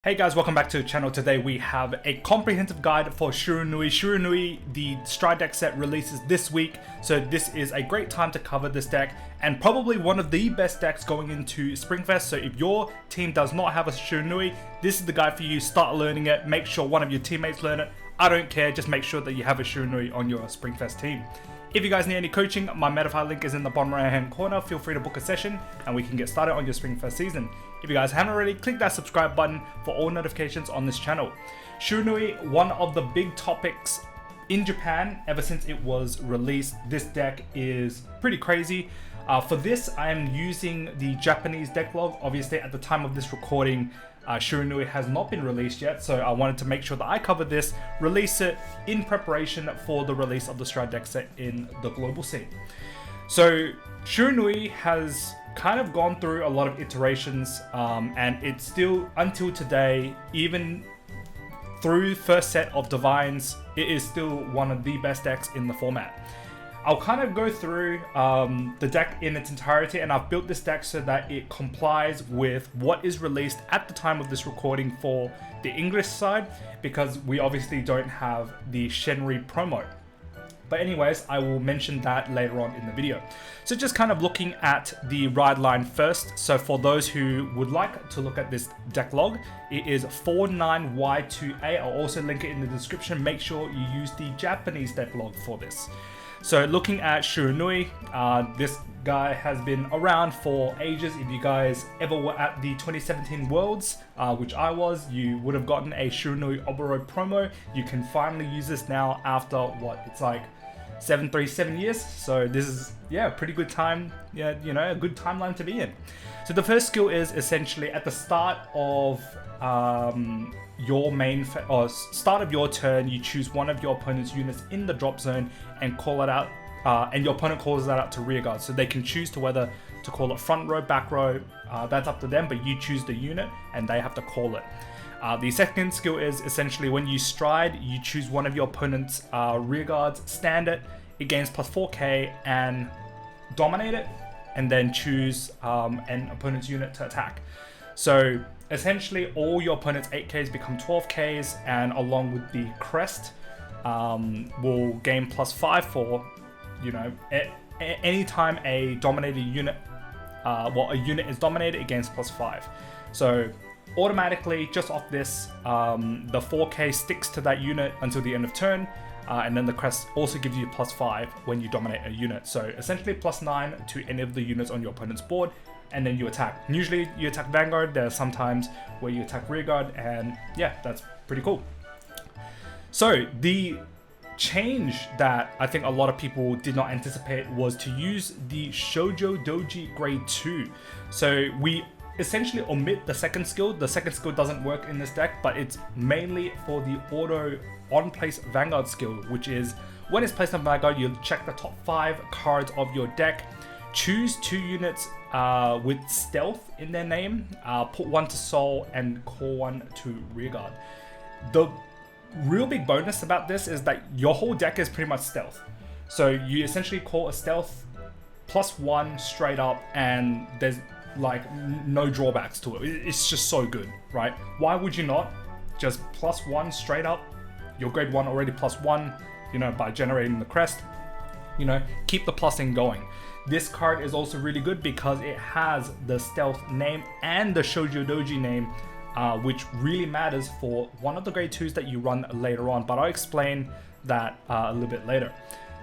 Hey guys, welcome back to the channel. Today we have a comprehensive guide for Shiranui. Shiranui, the Stride Deckset releases this week, so this is a great time to cover this deck and probably one of the best decks going into Springfest. So if your team does not have a Shiranui, this is the guide for you. Start learning it, make sure one of your teammates learn it. I don't care, just make sure that you have a Shiranui on your Springfest team. If you guys need any coaching, my Metafy link is in the bottom right hand corner. Feel free to book a session and we can get started on your Springfest season. If you guys haven't already, click that subscribe button for all notifications on this channel. Shiranui, one of the big topics in Japan ever since it was released. This deck is pretty crazy. For this, I am using the Japanese deck log. Obviously, at the time of this recording, Shiranui has not been released yet, so I wanted to make sure that I cover this, release it in preparation for the release of the Stride Deckset in the global scene. So Shiranui has kind of gone through a lot of iterations, and it's still, until today, even through first set of Divines, it is still one of the best decks in the format. I'll kind of go through the deck in its entirety, and I've built this deck so that it complies with what is released at the time of this recording for the English side, because we obviously don't have the Shiranui promo. But anyways, I will mention that later on in the video. So just kind of looking at the ride line first. So for those who would like to look at this deck log, it is 49Y2A. I'll also link it in the description. Make sure you use the Japanese deck log for this. So looking at Shiranui, this guy has been around for ages. If you guys ever were at the 2017 Worlds, which I was, you would have gotten a Shiranui Oboro promo. You can finally use this now after what, it's like 7 years. So this is, yeah, a pretty good time, yeah, you know, a good timeline to be in. So the first skill is essentially at the start of your main start of your turn, you choose one of your opponent's units in the drop zone and call it out, and your opponent calls that out to rear guard. So they can choose to whether to call it front row, back row, that's up to them, but you choose the unit and they have to call it. The second skill is essentially when you stride, you choose one of your opponent's rear guards, stand it, it gains plus 4k and dominate it, and then choose an opponent's unit to attack. So essentially all your opponent's 8Ks become 12Ks, and along with the crest will gain plus 5 for, you know, anytime a dominated unit, a unit is dominated, it gains plus 5. So automatically, just off this, the 4K sticks to that unit until the end of turn, and then the crest also gives you plus 5 when you dominate a unit. So essentially plus 9 to any of the units on your opponent's board, and then you attack. Usually you attack Vanguard. There are some times where you attack rearguard, and yeah, that's pretty cool. So the change that I think a lot of people did not anticipate was to use the Shoujo Doji grade 2. So we essentially omit the second skill. The second skill doesn't work in this deck, but it's mainly for the auto on place Vanguard skill, which is when it's placed on Vanguard, you check the top 5 cards of your deck, choose 2 units with stealth in their name, put 1 to soul and call 1 to rearguard. The real big bonus about this is that your whole deck is pretty much stealth. So you essentially call a stealth plus 1 straight up, and there's like no drawbacks to it. It's just so good, right? Why would you not just plus 1 straight up? Your grade 1 already plus 1, you know, by generating the crest, you know, keep the plussing going. This card is also really good because it has the stealth name and the Shoujo Doji name, which really matters for one of the grade 2s that you run later on, but I'll explain that a little bit later.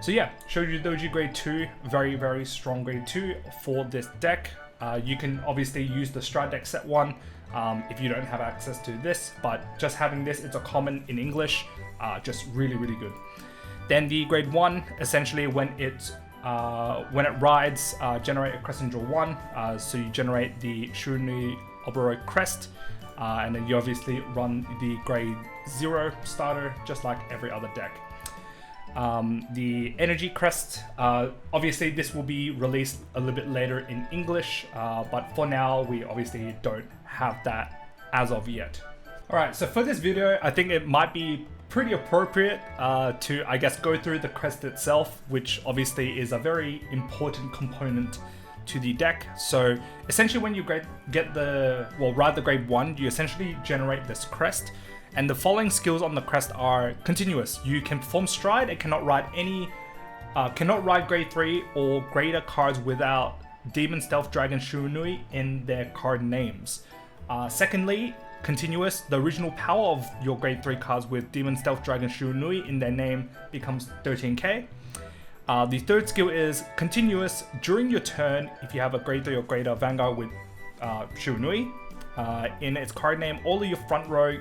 So yeah, Shoujo Doji grade 2, very, very strong grade 2 for this deck. You can obviously use the Stride Deckset one if you don't have access to this, but just having this, it's a common in English, just really, really good. Then the grade 1, essentially when it rides, generate a crest and draw 1. So you generate the Shiranui Oboro crest, and then you obviously run the grade 0 starter, just like every other deck. The energy crest, obviously this will be released a little bit later in English, but for now we obviously don't have that as of yet. Alright, so for this video, I think it might be pretty appropriate to, I guess, go through the crest itself, which obviously is a very important component to the deck. So essentially when you ride the grade 1, you essentially generate this crest, and the following skills on the crest are continuous. You can perform Stride and cannot ride grade 3 or greater cards without Demon Stealth Dragon Shiranui in their card names. Secondly, continuous, the original power of your grade 3 cards with Demon Stealth Dragon Shiranui in their name becomes 13k. The third skill is continuous. During your turn, if you have a grade 3 or greater Vanguard with Shiranui in its card name, all of your front row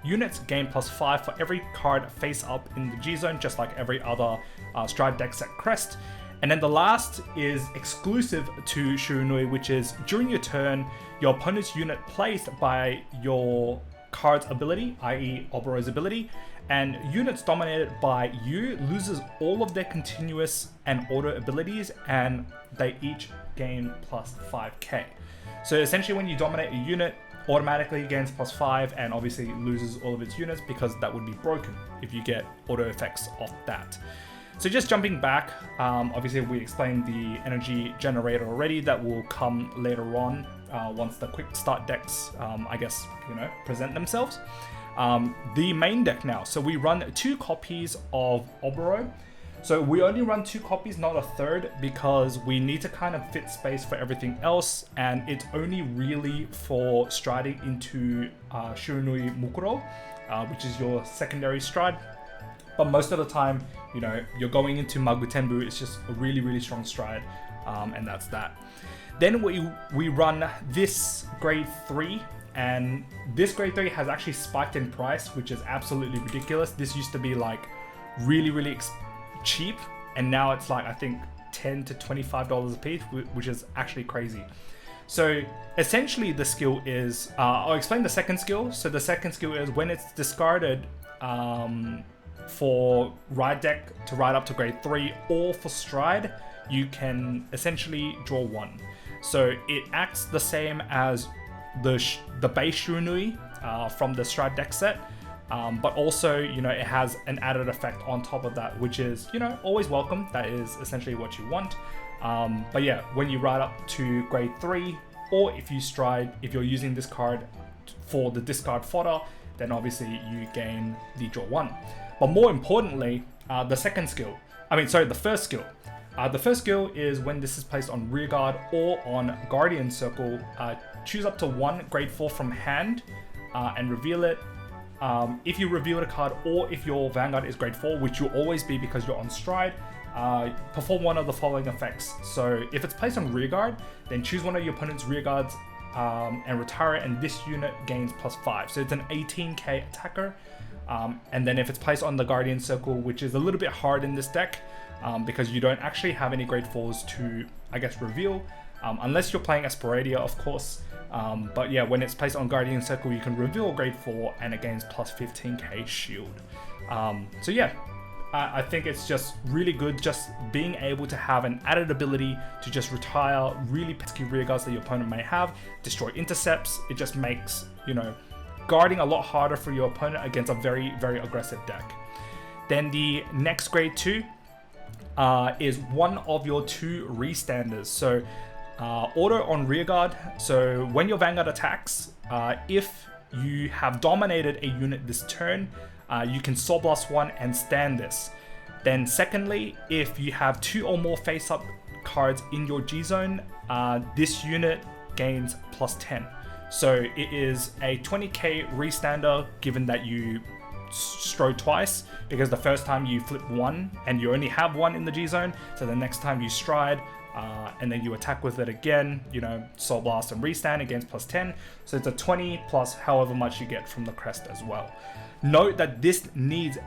units gain +5 for every card face up in the G zone, just like every other Stride Deckset crest. And then the last is exclusive to Shiranui, which is during your turn, your opponent's unit placed by your card's ability, i.e. Oberon's ability, and units dominated by you loses all of their continuous and auto abilities, and they each gain +5k. So essentially when you dominate a unit, automatically gains +5 and obviously loses all of its units, because that would be broken if you get auto effects off that. So just jumping back, obviously we explained the energy generator already. That will come later on once the quick start decks, present themselves. The main deck now. So we run 2 copies of Oboro. So we only run 2 copies, not a third, because we need to kind of fit space for everything else, and it's only really for striding into Shiranui Mukuro, which is your secondary stride. But most of the time, you know, you're going into Magutenbu, it's just a really, really strong stride, and that's that. Then we run this grade 3, and this grade 3 has actually spiked in price, which is absolutely ridiculous. This used to be like really, really cheap, and now it's like, I think $10 to $25 a piece, which is actually crazy. So essentially the skill is, I'll explain the second skill. So the second skill is when it's discarded for ride deck to ride up to grade 3 or for stride, you can essentially draw 1. So it acts the same as the base Shiranui from the Stride Deckset, but also, you know, it has an added effect on top of that, which is, you know, always welcome. That is essentially what you want. But yeah, when you ride up to grade 3, or if you stride, if you're using this card for the discard fodder, then obviously you gain the draw 1. But more importantly, the first skill. The first skill is when this is placed on rearguard or on guardian circle, choose up to 1 grade 4 from hand and reveal it. If you reveal a card, or if your Vanguard is grade 4, which you'll always be because you're on stride, perform one of the following effects. So if it's placed on rearguard, then choose one of your opponent's rearguards and retire it, and this unit gains +5. So it's an 18k attacker. And then if it's placed on the guardian circle, which is a little bit hard in this deck, because you don't actually have any grade 4s to, I guess, reveal, unless you're playing Esperadia, of course. But yeah, when it's placed on guardian circle, you can reveal grade 4 and it gains +15k shield. So yeah, I think it's just really good, just being able to have an added ability to just retire really pesky rearguards that your opponent may have, destroy intercepts. It just makes, you know, guarding a lot harder for your opponent against a very, very aggressive deck. Then the next grade 2 is one of your 2 restanders. So auto on rearguard. So when your Vanguard attacks, if you have dominated a unit this turn, you can Soul Blast 1 and stand this. Then secondly, if you have 2 or more face-up cards in your G zone, this unit gains +10. So it is a 20k restander, given that you strode twice, because the first time you flip 1 and you only have 1 in the G zone, so the next time you stride and then you attack with it again, you know, Soul Blast and restand, it gains +10. So it's a 20 plus however much you get from the crest as well. Note that this needs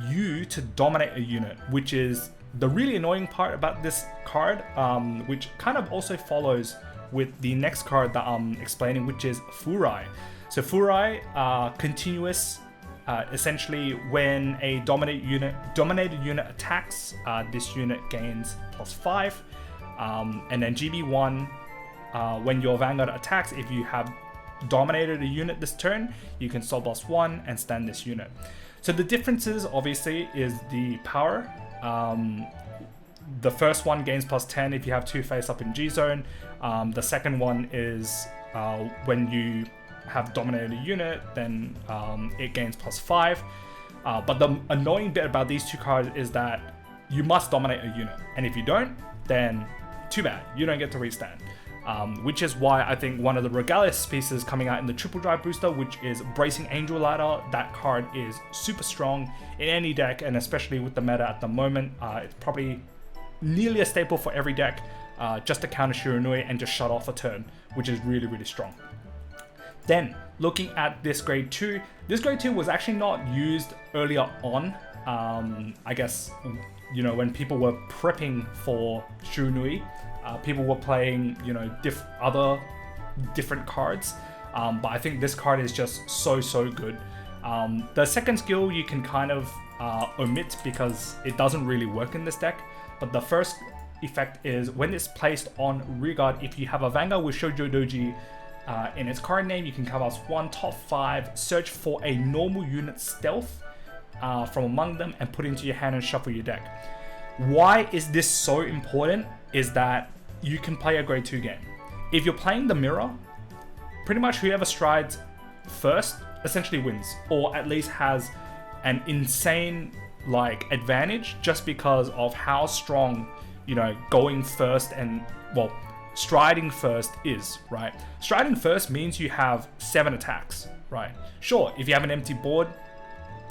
you to dominate a unit, which is the really annoying part about this card, which kind of also follows with the next card that I'm explaining, which is Furai. So Furai, continuous, essentially when a dominated unit attacks, this unit gains +5. And then GB1, when your Vanguard attacks, if you have dominated a unit this turn, you can Soul Blast 1 and stand this unit. So the differences obviously is the power. the first one gains plus 10 if you have 2 face up in G zone. The second one is when you have dominated a unit, then it gains plus 5. But the annoying bit about these 2 cards is that you must dominate a unit, and if you don't, then too bad, you don't get to restand. Which is why I think one of the Regalis pieces coming out in the triple drive booster, which is Bracing Angel Ladder, that card is super strong in any deck, and especially with the meta at the moment, it's probably nearly a staple for every deck, just to counter Shiranui and just shut off a turn, which is really, really strong. Then, looking at this grade 2, this grade 2 was actually not used earlier on. I guess, you know, when people were prepping for Shiranui, people were playing, you know, other different cards, but I think this card is just so good. The second skill you can kind of omit because it doesn't really work in this deck, but the first effect is when it's placed on rearguard, if you have a Vanguard with Shoujo Doji in its card name, you can cast 1 top 5, search for a normal unit stealth from among them and put it into your hand and shuffle your deck. Why is this so important is that you can play a grade 2 game. If you're playing the mirror, pretty much whoever strides first essentially wins, or at least has an insane like advantage just because of how strong, you know, going first and, well, striding first is, right? Striding first means you have 7 attacks, right? Sure, if you have an empty board,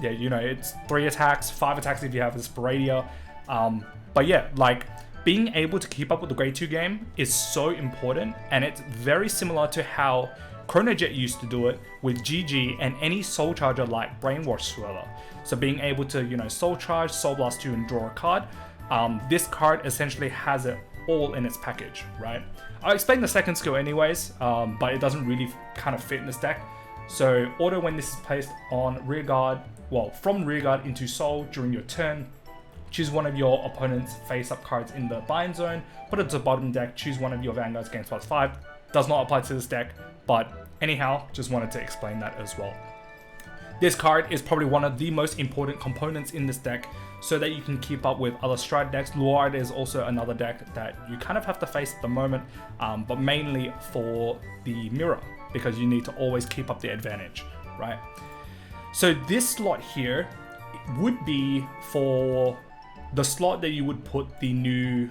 yeah, you know, it's 3 attacks, 5 attacks if you have a Spiradia. But yeah, like, being able to keep up with the grade 2 game is so important, and it's very similar to how Chronojet used to do it with GG and any Soul Charger like Brainwash Swirler. So being able to, you know, Soul Charge, Soul Blast 2 and draw a card, this card essentially has it all in its package, right? I'll explain the second skill anyways, but it doesn't really kind of fit in this deck. So auto when this is placed on rearguard, well, from rearguard into Soul during your turn, choose one of your opponent's face-up cards in the bind zone, put it to the bottom deck, choose one of your Vanguards, gains plus 5. Does not apply to this deck, but anyhow, just wanted to explain that as well. This card is probably one of the most important components in this deck so that you can keep up with other Stride decks. Luard is also another deck that you kind of have to face at the moment, but mainly for the mirror, because you need to always keep up the advantage, right? So this slot here would be for the slot that you would put the new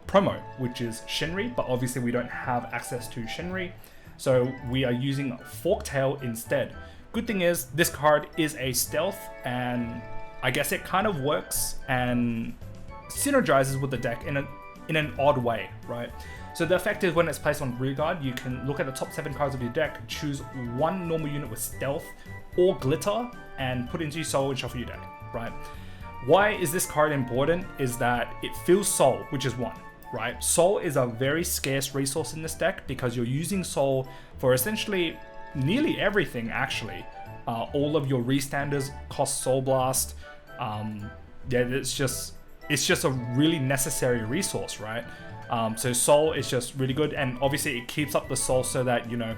promo, which is Shenri, but obviously we don't have access to Shenri, so we are using Forktail instead. Good thing is this card is a stealth, and I guess it kind of works and synergizes with the deck in an odd way, right? So the effect is when it's placed on rearguard, you can look at the top 7 cards of your deck, choose 1 normal unit with stealth or glitter, and put it into your soul and shuffle your deck, right? Why is this card important is that it fills soul, which is 1, right? Soul is a very scarce resource in this deck because you're using soul for essentially nearly everything, actually. All of your restanders cost Soul Blast. Yeah, it's just a really necessary resource, right? So soul is just really good, and obviously it keeps up the soul so that, you know,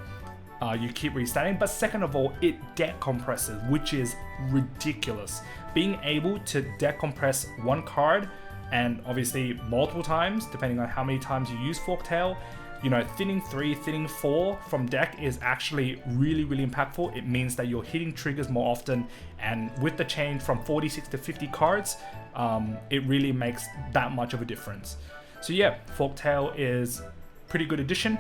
you keep restanding. But second of all, it deck compresses, which is ridiculous. Being able to deck compress 1 card, and obviously multiple times, depending on how many times you use Forktail, you know, thinning 3, thinning 4 from deck is actually really impactful. It means that you're hitting triggers more often, and with the change from 46 to 50 cards, it really makes that much of a difference. So yeah, Forktail is pretty good addition.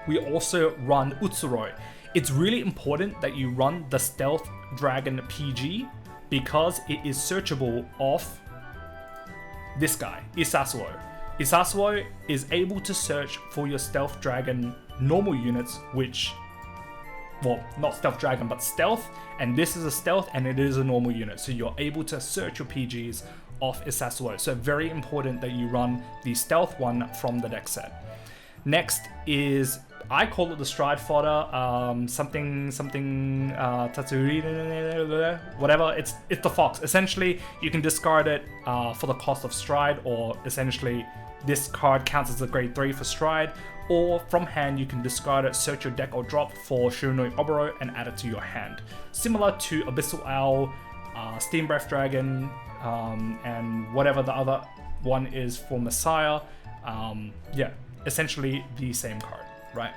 We also run Utsuroi. It's really important that you run the Stealth Dragon PG because it is searchable off this guy, Isasuo. Isasuo is able to search for your Stealth Dragon normal units, which, well, not Stealth Dragon, but Stealth, and this is a Stealth and it is a normal unit, so you're able to search your PGs off Isasuo. So very important that you run the Stealth one from the deck set. Next is, I call it the Stride Fodder, Tatsuri, whatever, it's the Fox. Essentially, you can discard it for the cost of Stride, or essentially this card counts as a grade 3 for Stride, or from hand you can discard it, search your deck or drop for Shiranui Oboro and add it to your hand. Similar to Abyssal Owl, Steam Breath Dragon, and whatever the other one is for Messiah. Yeah, essentially the same card, right?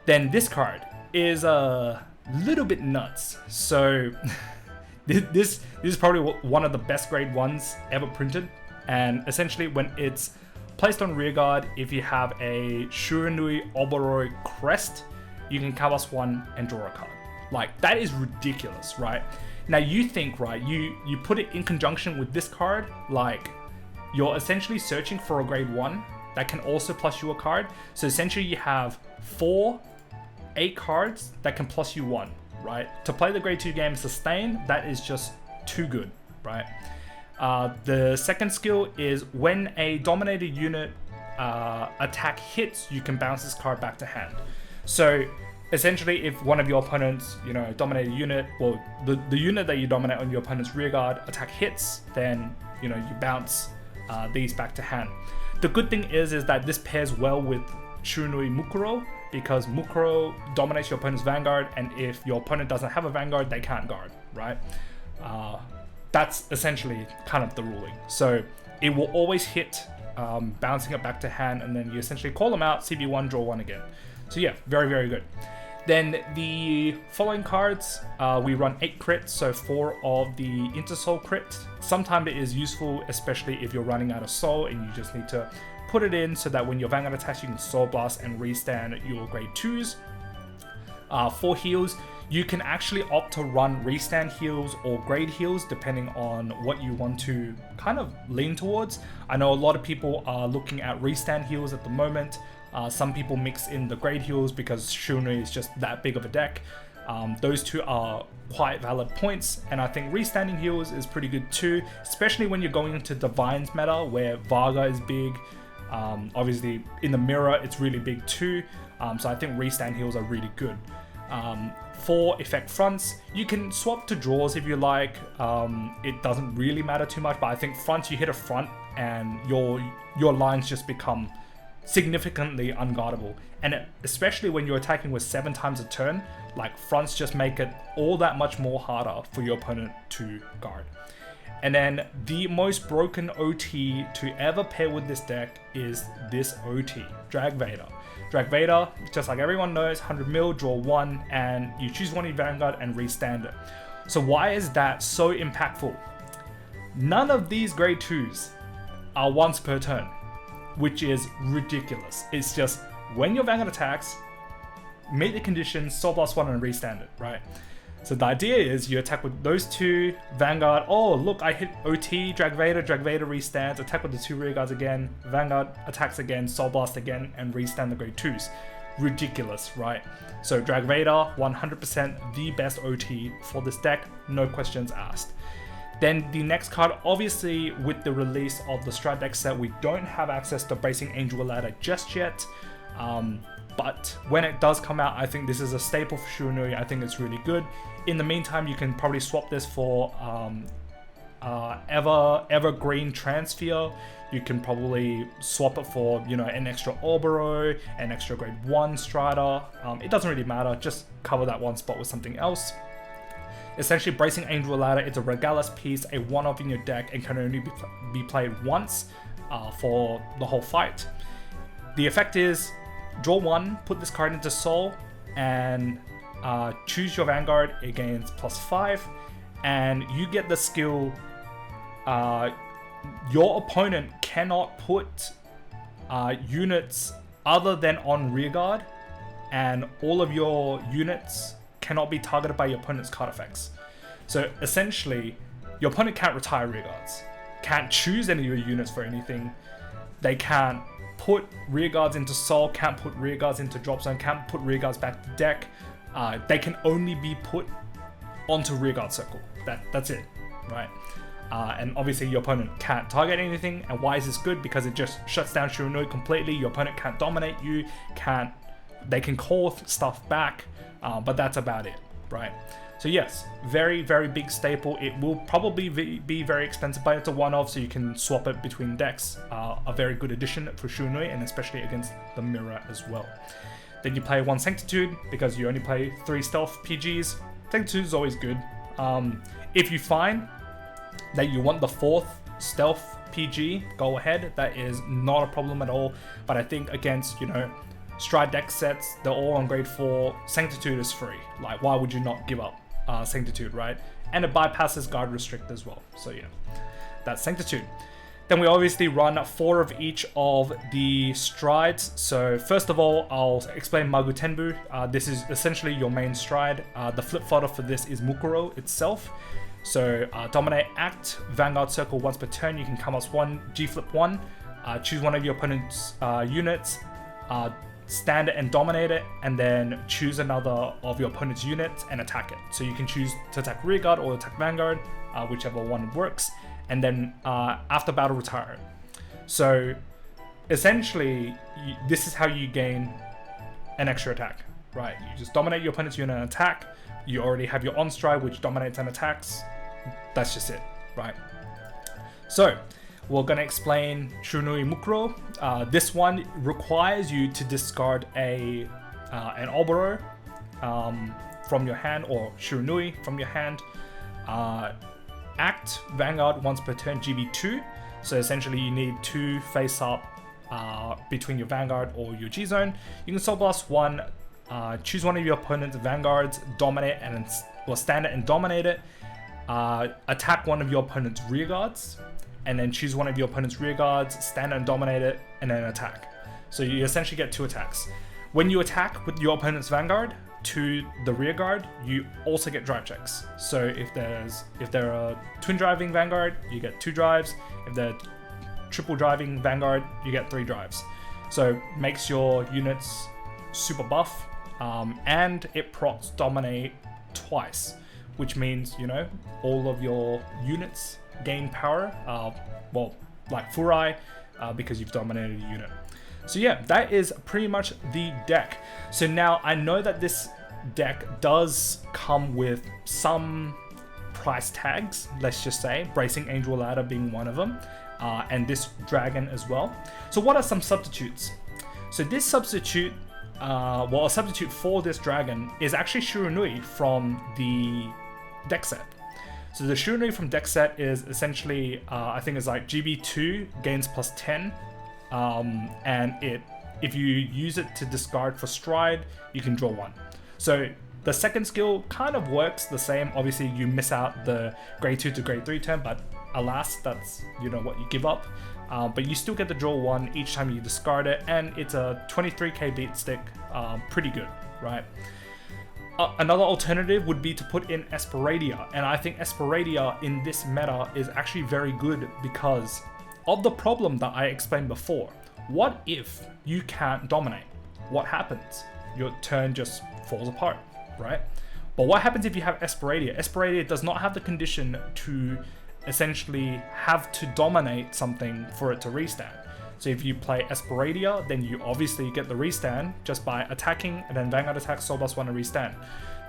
Then this card is a little bit nuts. So this is probably one of the best grade ones ever printed. And essentially when it's placed on rearguard, if you have a Shiranui Oberoi crest, you can cast 1 and draw a card. Like, that is ridiculous, right? Now you think, right, you put it in conjunction with this card, like you're essentially searching for a grade 1 that can also plus you a card. So essentially you have 8 cards that can plus you 1, right? To play the grade 2 game Sustain, that is just too good, right? The second skill is when a dominated unit attack hits, you can bounce this card back to hand. So essentially, if one of your opponents, dominated unit, or the unit that you dominate on your opponent's rearguard attack hits, then you bounce these back to hand. The good thing is that this pairs well with Shiranui Mukuro, because Mukuro dominates your opponent's Vanguard, and if your opponent doesn't have a Vanguard, they can't guard, right? That's essentially kind of the ruling. So it will always hit, bouncing it back to hand, and then you essentially call them out, CB1, draw 1 again. So yeah, very, very good. Then the following cards, we run 8 crits, so 4 of the Intersoul crit. Sometimes it is useful, especially if you're running out of soul and you just need to put it in so that when your Vanguard attacks, you can Soul Blast and restand your grade 2s. 4 heals. You can actually opt to run restand heals or grade heals depending on what you want to kind of lean towards. I know a lot of people are looking at restand heals at the moment. Some people mix in the grade heals because Shiranui is just that big of a deck. Those two are quite valid points, and I think restanding heals is pretty good too, especially when you're going into Divine's meta where Varga is big. Obviously in the mirror it's really big too, so I think restand heals are really good. 4 effect fronts, you can swap to draws if you like. It doesn't really matter too much, but I think fronts, you hit a front and your lines just become significantly unguardable, and especially when you're attacking with 7 times a turn, like fronts just make it all that much more harder for your opponent to guard. And then the most broken OT to ever pair with this deck is this OT, Drag Vader. Drag Vader, just like everyone knows, 100 mil, draw 1, and you choose one in Vanguard and restand it. So why is that so impactful? None of these grade 2s are once per turn, which is ridiculous. It's just when your Vanguard attacks, meet the conditions, Soul Blast 1 and restand it, right? So the idea is you attack with those 2, Vanguard, oh look, I hit OT, Drag Vader restands, attack with the 2 rearguards again, Vanguard attacks again, Soul Blast again, and restand the grade 2s. Ridiculous, right? So Drag Vader, 100% the best OT for this deck, no questions asked. Then the next card, obviously with the release of the Stride Deckset, we don't have access to Bracing Angel Ladder just yet. But when it does come out, I think this is a staple for Shiranui. I think it's really good. In the meantime, you can probably swap this for Evergreen Transfer. You can probably swap it for, an extra Oberoi, an extra grade 1 Strider. It doesn't really matter, just cover that one spot with something else. Essentially, Bracing Angel Ladder, it's a Regalis piece, a one-off in your deck, and can only be played once for the whole fight. The effect is, draw 1, put this card into Soul, and choose your Vanguard. It gains +5, and you get the skill, your opponent cannot put units other than on rearguard, and all of your units cannot be targeted by your opponent's card effects. So essentially, your opponent can't retire rearguards, can't choose any of your units for anything, they can't put rearguards into Soul, can't put rearguards into Drop Zone, can't put rearguards back to deck. They can only be put onto rearguard circle. That's it, right? And obviously your opponent can't target anything. And why is this good? Because it just shuts down Shiranui completely. Your opponent can't dominate you, they can call stuff back, but that's about it, right? So yes, very, very big staple. It will probably be very expensive, but it's a one-off, so you can swap it between decks. A very good addition for Shiranui, and especially against the mirror as well. Then you play 1 Sanctitude, because you only play 3 stealth PGs. Sanctitude is always good. If you find that you want the 4th stealth PG, go ahead. That is not a problem at all. But I think against, you know, Stride Decksets, they're all on grade 4. Sanctitude is free. Like, why would you not give up Sanctitude, right? And it bypasses guard restrict as well. So yeah, that's Sanctitude. Then we obviously run 4 of each of the strides. So first of all, I'll explain Magu Tenbu. This is essentially your main stride. The flip fodder for this is Mukuro itself. So dominate, act, Vanguard circle once per turn. You can come up 1, G flip 1, choose one of your opponent's units, stand it and dominate it, and then choose another of your opponent's units and attack it. So you can choose to attack rearguard or attack Vanguard, whichever one works, and then after battle retire it. So essentially, this is how you gain an extra attack, right? You just dominate your opponent's unit and attack. You already have your on stride, which dominates and attacks. That's just it, right? So we're gonna explain Shiranui Mukuro. This one requires you to discard an Oboro from your hand, or Shiranui from your hand. Act Vanguard once per turn, GB2. So essentially you need 2 face up between your Vanguard or your G zone. You can Soul Blast 1, choose one of your opponent's Vanguards, dominate and stand it and dominate it. Attack one of your opponent's rear guards, and then choose one of your opponent's rear guards, stand and dominate it, and then attack. So you essentially get 2 attacks. When you attack with your opponent's Vanguard to the rear guard, you also get drive checks. So if they're a twin driving Vanguard, you get 2 drives. If they're triple driving Vanguard, you get 3 drives. So makes your units super buff, and it procs dominate twice, which means, you know, all of your units gain power, well, like Furai, because you've dominated a unit. So yeah, that is pretty much the deck. So now I know that this deck does come with some price tags, let's just say, Bracing Angel Ladder being one of them, and this dragon as well. So what are some substitutes? So this substitute, well, a substitute for this dragon is actually Shiranui from the deck set. So the Shiranui from deck set is essentially, I think it's like GB2 gains +10, and if you use it to discard for stride, you can draw 1. So the second skill kind of works the same. Obviously you miss out the grade 2 to grade 3 turn, but alas, that's, you know, what you give up. But you still get to draw 1 each time you discard it, and it's a 23k beat stick, pretty good, right? Another alternative would be to put in Esperadia, and I think Esperadia in this meta is actually very good because of the problem that I explained before. What if you can't dominate? What happens? Your turn just falls apart, right? But what happens if you have Esperadia? Esperadia does not have the condition to essentially have to dominate something for it to restand. So if you play Esperadia, then you obviously get the restand just by attacking, and then Vanguard attacks, Soul Blast 1 and restand.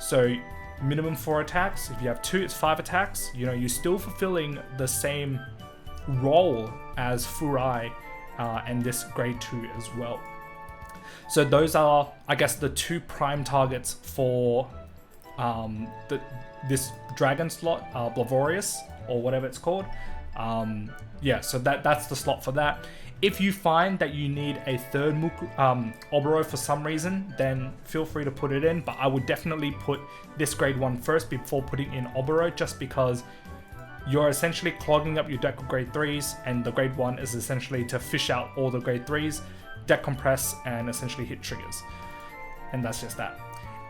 So minimum 4 attacks. If you have 2, it's 5 attacks. You know, you're still fulfilling the same role as Furai and this grade 2 as well. So those are, I guess, the 2 prime targets for this dragon slot, Blavorius, or whatever it's called. Yeah, so that's the slot for that. If you find that you need a third Oboro for some reason, then feel free to put it in, but I would definitely put this grade 1 first before putting in Oboro, just because you're essentially clogging up your deck of grade 3s, and the grade 1 is essentially to fish out all the grade 3s, deck compress, and essentially hit triggers. And that's just that.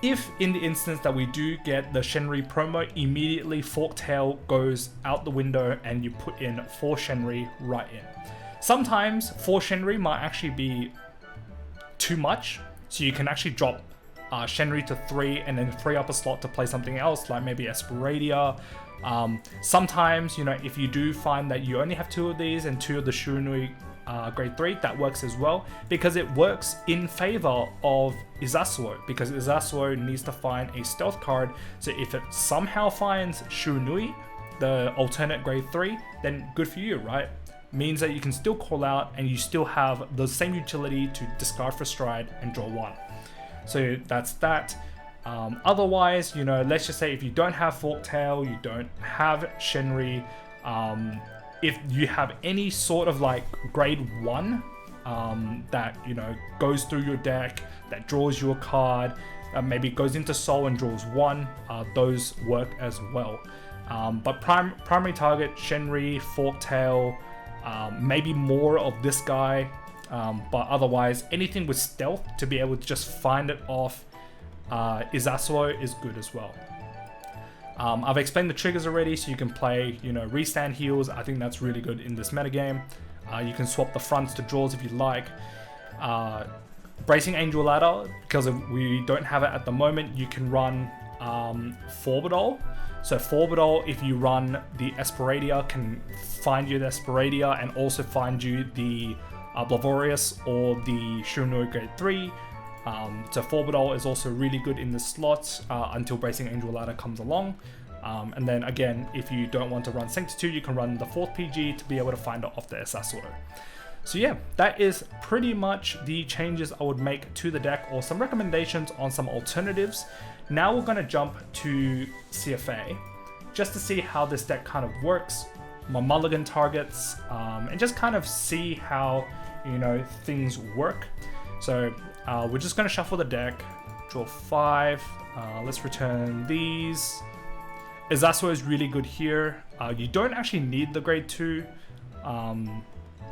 If in the instance that we do get the Shenri promo, immediately Forktail goes out the window and you put in 4 Shenri right in. Sometimes 4 Shenri might actually be too much, so you can actually drop Shenri to 3 and then free up a slot to play something else, like maybe Esperadia. Sometimes, you know, if you do find that you only have 2 of these and 2 of the Shiranui grade 3, that works as well, because it works in favor of Izasuo, because Izasuo needs to find a stealth card. So if it somehow finds Shiranui, the alternate grade 3, then good for you, right? Means that you can still call out and you still have the same utility to discard for stride and draw 1. So that's that. Otherwise, you know, let's just say if you don't have Forktail, you don't have Shenri, if you have any sort of like grade 1 that, you know, goes through your deck, that draws you a card, maybe goes into Soul and draws 1, those work as well. But primary target, Shenri, Forktail, maybe more of this guy, but otherwise anything with stealth to be able to just find it off Izasuo is good as well. I've explained the triggers already, so you can play, you know, restand heals. I think that's really good in this metagame. You can swap the fronts to draws if you like. Bracing Angel Ladder, because we don't have it at the moment, you can run Forbidol. So Forbidol, if you run the Esperadia, can find you the Esperadia and also find you the Blavorius or the Shiranui grade 3. So Forbidol is also really good in the slot until Bracing Angel Ladder comes along. And then again, if you don't want to run Sanctitude, you can run the 4th PG to be able to find it off the SS Auto. So yeah, that is pretty much the changes I would make to the deck, or some recommendations on some alternatives. Now we're going to jump to CFA, just to see how this deck kind of works, my mulligan targets, and just kind of see how, you know, things work. So we're just going to shuffle the deck, draw 5, let's return these. Izasuo is really good here. You don't actually need the grade 2,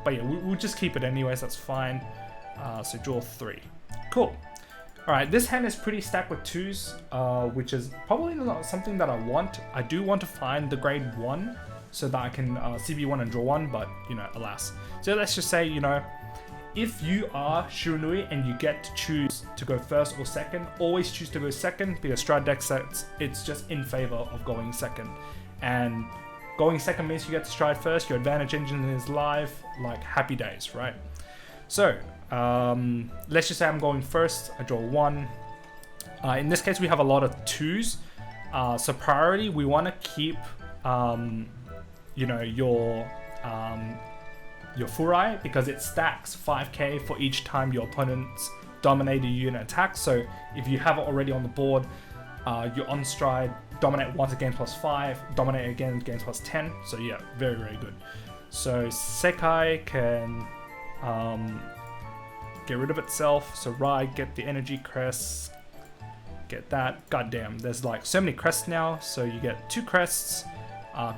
but yeah, we'll just keep it anyways, that's fine. So draw 3. Cool. Alright, this hand is pretty stacked with 2s, which is probably not something that I want. I do want to find the grade 1 so that I can CB1 and draw 1, but, you know, alas. So let's just say, you know, if you are Shiranui and you get to choose to go first or second, always choose to go second, because Stride Deckset, it's just in favor of going second. And going second means you get to stride first, your advantage engine is live, like happy days, right? So, let's just say I'm going first, I draw 1. In this case, we have a lot of 2s. So priority, we want to keep, you know, your Furai, because it stacks 5k for each time your opponent's dominated unit attacks. So if you have it already on the board, you're on stride, dominate once again plus 5, dominate again plus 10. So yeah, very, very good. So Sekai can get rid of itself. So Rai, get the energy crests, get that. Goddamn, there's like so many crests now. So you get 2 crests,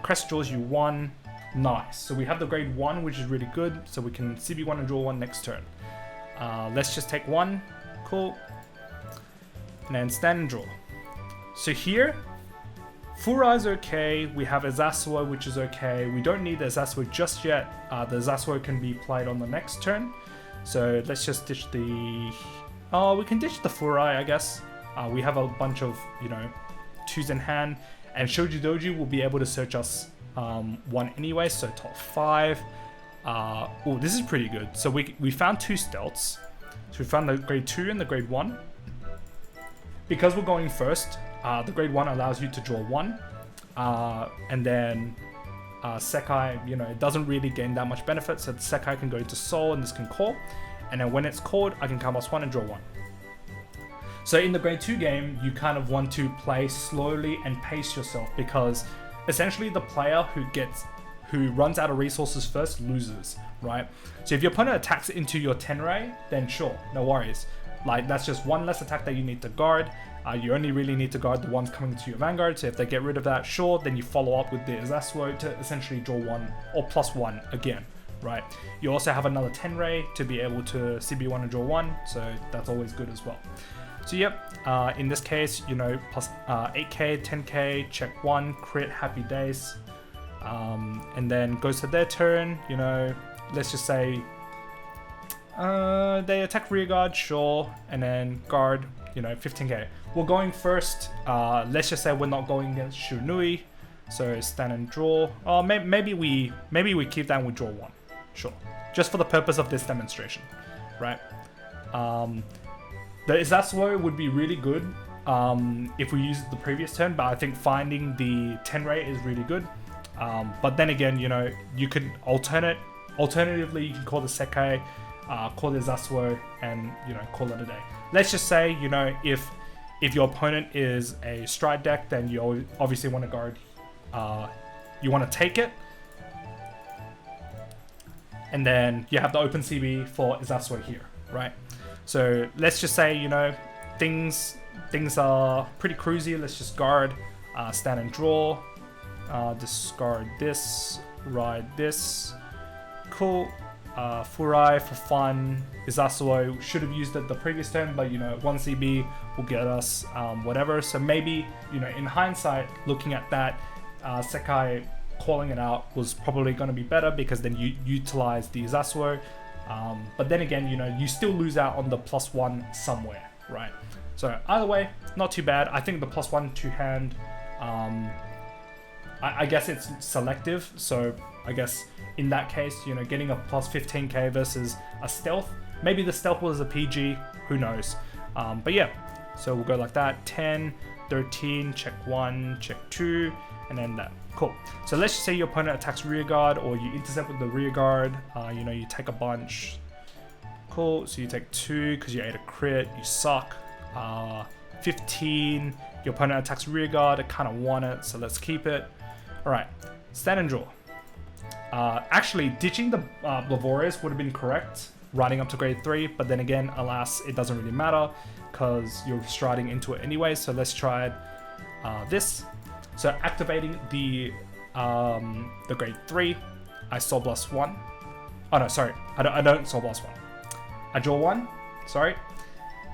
crest draws you 1. Nice. So we have the grade 1, which is really good. So we can CB1 and draw 1 next turn. Let's just take 1. Cool. And then stand and draw. So here, Furai is okay. We have Izasuo, which is okay. We don't need the Izasuo just yet. The Izasuo can be played on the next turn. So let's just ditch the... Oh, we can ditch the Furai, I guess. We have a bunch of, you know, 2s in hand. And Shoji Doji will be able to search us 1 anyway, so top 5. Oh, this is pretty good. So we found 2 stealths. So we found the grade 2 and the grade 1. Because we're going first, the grade 1 allows you to draw 1. And then Sekai, you know, it doesn't really gain that much benefit. So the Sekai can go into Soul and this can call. And then when it's called, I can come +1 and draw 1. So in the grade 2 game, you kind of want to play slowly and pace yourself, because essentially the player who runs out of resources first loses, right? So if your opponent attacks into your Tenrei, then sure, no worries. Like, that's just 1 less attack that you need to guard. You only really need to guard the ones coming to your Vanguard. So if they get rid of that, sure, then you follow up with the Izasuo to essentially draw 1 or +1 again, right? You also have another Tenrei to be able to CB1 and draw 1, so that's always good as well. So yep, in this case, you know, plus 8k, 10k, check 1, crit, happy days. And then goes to their turn, you know, let's just say they attack rearguard, sure, and then guard, you know, 15k. We're going first, let's just say we're not going against Shiranui, so stand and draw. Oh, maybe we keep that and we draw 1, sure, just for the purpose of this demonstration, right? The Izasuo would be really good if we used the previous turn, but I think finding the Tenrei is really good. But then again, you know, you could alternatively, you can call the Sekai, call the Izasuo, and, you know, call it a day. Let's just say, you know, if If your opponent is a Stride deck, then you obviously want to guard, you want to take it. And then you have the open CB for Izasue here, right? So let's just say, you know, things are pretty cruisy. Let's just guard, stand and draw, discard this, ride this. Cool. Furai for fun. Izasue should have used it the previous turn, but you know, 1 CB will get us whatever. So maybe, you know, in hindsight, looking at that, Sekai calling it out was probably going to be better because then you utilize the Izasue. But then again, you know, you still lose out on the +1 somewhere, right? So either way, not too bad. I think the +1 two-hand, I guess it's selective. So I guess in that case, you know, getting a +15k versus a stealth. Maybe the stealth was a PG, who knows? But yeah, so we'll go like that. 10, 13, check 1, check 2, and then that. Cool. So let's just say your opponent attacks rear guard, or you intercept with the rear guard. You know, you take a bunch. Cool. So you take 2 because you ate a crit. You suck. 15. Your opponent attacks rear guard. I kind of want it, so let's keep it. All right. Stand and draw. Actually, ditching the Lavorius would have been correct, riding up to grade 3, but then again, alas, it doesn't really matter because you're striding into it anyway. So let's try this. So activating the grade 3, I Soul Blast 1. Oh no, sorry, I don't Soul Blast 1. I draw 1, sorry.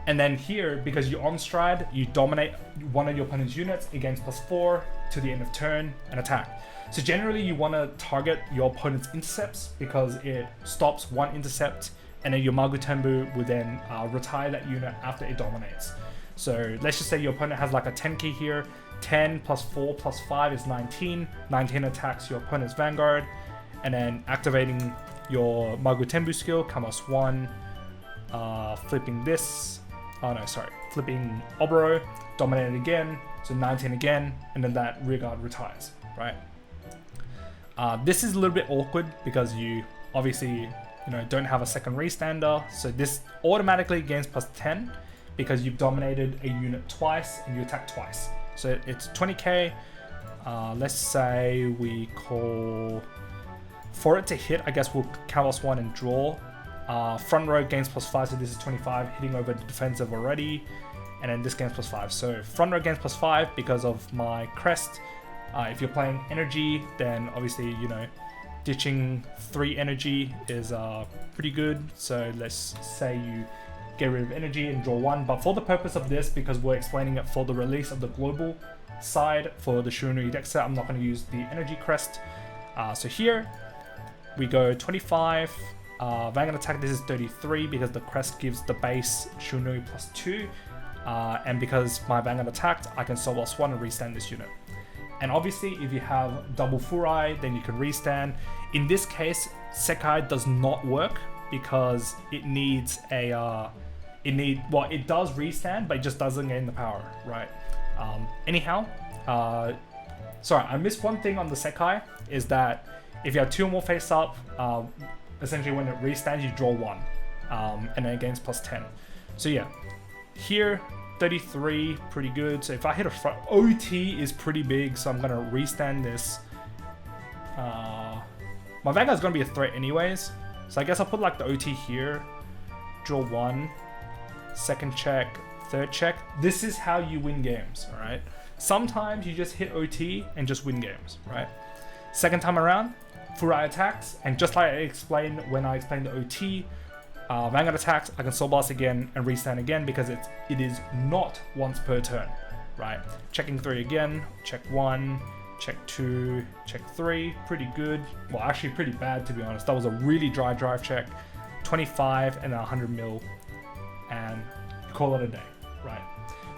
And then here, because you're on Stride, you dominate one of your opponent's units, against +4 to the end of turn and attack. So generally you want to target your opponent's intercepts because it stops one intercept, and then your Magutembu will then retire that unit after it dominates. So let's just say your opponent has like a 10 key here. 10 +4 +5 is 19. 19 attacks your opponent's Vanguard, and then activating your Magutembu skill, Kamos 1, flipping this. Oh no, sorry, flipping Oboro, dominated again, so 19 again, and then that rear guard retires, right? This is a little bit awkward because you obviously, you know, don't have a second restander, so this automatically gains +10 because you've dominated a unit twice and you attack twice. So it's 20k. Let's say we call for it to hit. I guess we'll Kalos 1 and draw. Front row gains +5, so this is 25, hitting over the defensive already, and then this gains +5. So front row gains +5 because of my crest. If you're playing energy, then obviously, you know, ditching 3 energy is pretty good. So let's say you get rid of energy and draw 1, but for the purpose of this, because we're explaining it for the release of the global side for the Shiranui deck set, I'm not going to use the energy crest. So here we go 25. Vanguard attack, this is 33 because the crest gives the base Shiranui +2, and because my Vanguard attacked, I can Soul Blast 1 and restand this unit. And obviously, if you have double Furai, then you can restand. In this case, Sekai does not work because it needs a it does restand, but it just doesn't gain the power, right? Anyhow, sorry, I missed one thing on the Sekai, is that if you have 2 or more face up, essentially when it restands, you draw 1, and then it gains +10. So yeah, here 33, pretty good. So if I hit a front, OT is pretty big, so I'm gonna restand this. My Vanguard's gonna be a threat anyways, so I guess I'll put like the OT here, draw 1, second check, third check. This is how you win games, all right? Sometimes you just hit OT and just win games, right? Second time around, Furai attacks, and just like I explained when I explained the OT, Vanguard attacks, I can Soul Blast again and restand again because it is not once per turn, right? Checking 3 again, check 1, check 2, check 3, pretty good. Well, actually pretty bad, to be honest. That was a really dry drive check. 25 and 100 mil, and call it a day, right?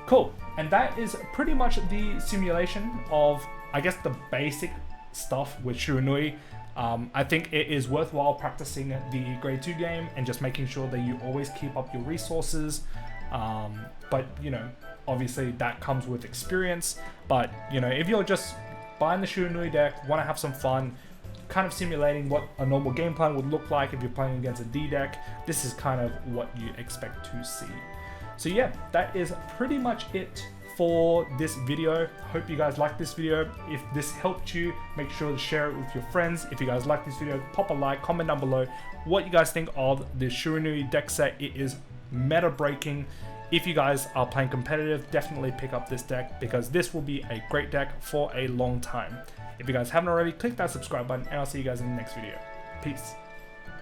Cool, and that is pretty much the simulation of, I guess, the basic stuff with Shiranui. I think it is worthwhile practicing the grade 2 game and just making sure that you always keep up your resources. But, you know, obviously that comes with experience. But, you know, if you're just buying the Shiranui deck, want to have some fun, kind of simulating what a normal game plan would look like if you're playing against a D deck, this is kind of what you expect to see. So yeah, that is pretty much it for this video. Hope you guys liked this video. If this helped you, make sure to share it with your friends. If you guys like this video, pop a like, comment down below what you guys think of the Shiranui deck set. It is meta breaking. If you guys are playing competitive, definitely pick up this deck because this will be a great deck for a long time. If you guys haven't already, click that subscribe button and I'll see you guys in the next video. Peace.